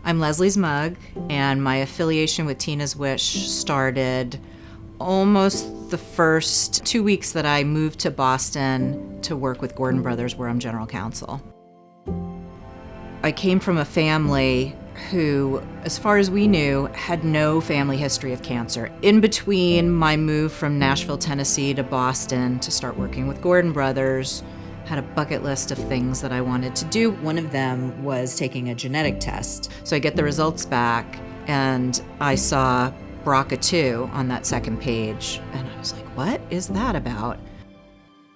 I'm Leslie Zmugg, and my affiliation with Tina's Wish started almost the first 2 weeks that I moved to Boston to work with Gordon Brothers, where I'm general counsel. I came from a family who, as far as we knew, had no family history of cancer. In between my move from Nashville, Tennessee to Boston to start working with Gordon Brothers, had a bucket list of things that I wanted to do. One of them was taking a genetic test. So I get the results back, and I saw BRCA2 on that second page, and I was like, what is that about?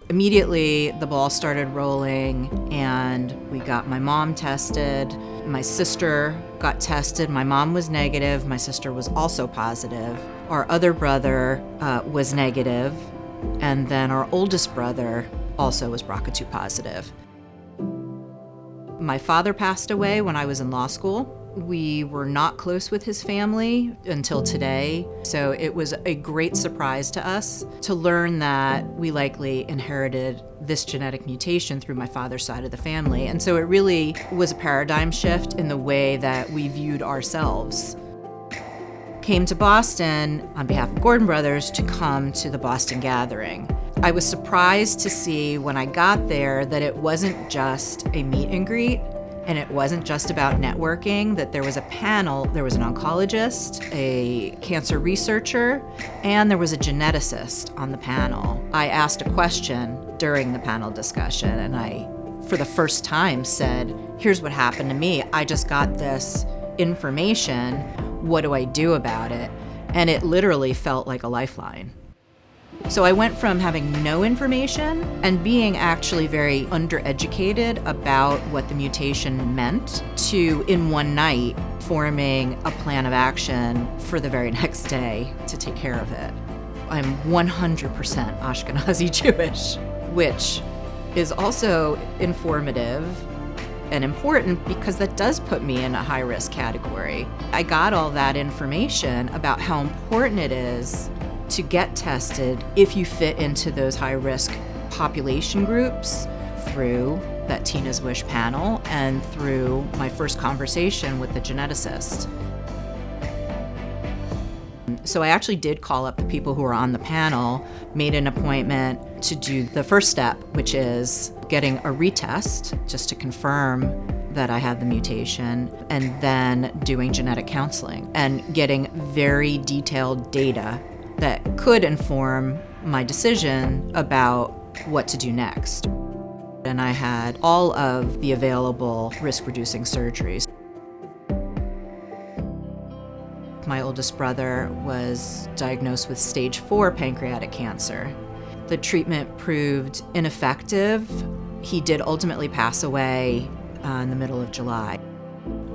Immediately, the ball started rolling, and we got my mom tested. My sister got tested. My mom was negative. My sister was also positive. Our other brother was negative, and then our oldest brother also was BRCA2 positive. My father passed away when I was in law school. We were not close with his family until today, so it was a great surprise to us to learn that we likely inherited this genetic mutation through my father's side of the family. And so it really was a paradigm shift in the way that we viewed ourselves. Came to Boston on behalf of Gordon Brothers to come to the Boston Gathering. I was surprised to see when I got there that it wasn't just a meet and greet, and it wasn't just about networking, that there was a panel, there was an oncologist, a cancer researcher, and there was a geneticist on the panel. I asked a question during the panel discussion, and I, for the first time, said, here's what happened to me. I just got this information. What do I do about it? And it literally felt like a lifeline. So I went from having no information and being actually very undereducated about what the mutation meant to, in one night, forming a plan of action for the very next day to take care of it. I'm 100% Ashkenazi Jewish, which is also informative and important because that does put me in a high-risk category. I got all that information about how important it is to get tested if you fit into those high-risk population groups through that Tina's Wish panel and through my first conversation with the geneticist. So I actually did call up the people who were on the panel, made an appointment to do the first step, which is getting a retest just to confirm that I had the mutation, and then doing genetic counseling and getting very detailed data that could inform my decision about what to do next. And I had all of the available risk-reducing surgeries. My oldest brother was diagnosed with stage 4 pancreatic cancer. The treatment proved ineffective. He did ultimately pass away in the middle of July.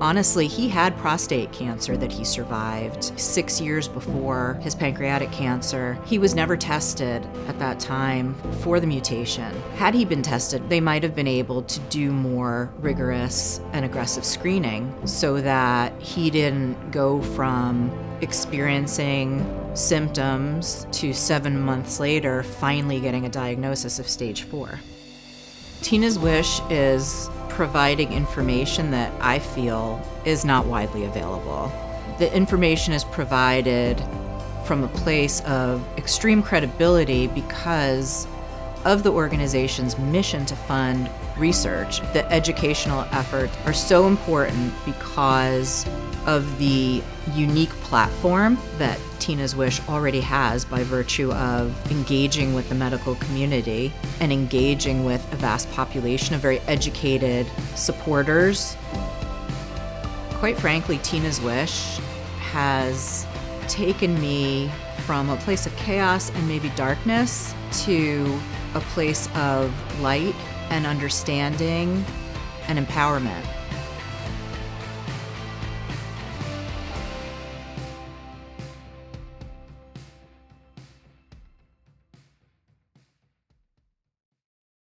Honestly, he had prostate cancer that he survived 6 years before his pancreatic cancer. He was never tested at that time for the mutation. Had he been tested, they might have been able to do more rigorous and aggressive screening so that he didn't go from experiencing symptoms to 7 months later finally getting a diagnosis of stage 4. Tina's Wish is providing information that I feel is not widely available. The information is provided from a place of extreme credibility because of the organization's mission to fund research. The educational efforts are so important because of the unique platform that Tina's Wish already has by virtue of engaging with the medical community and engaging with a vast population of very educated supporters. Quite frankly, Tina's Wish has taken me from a place of chaos and maybe darkness to a place of light and understanding and empowerment.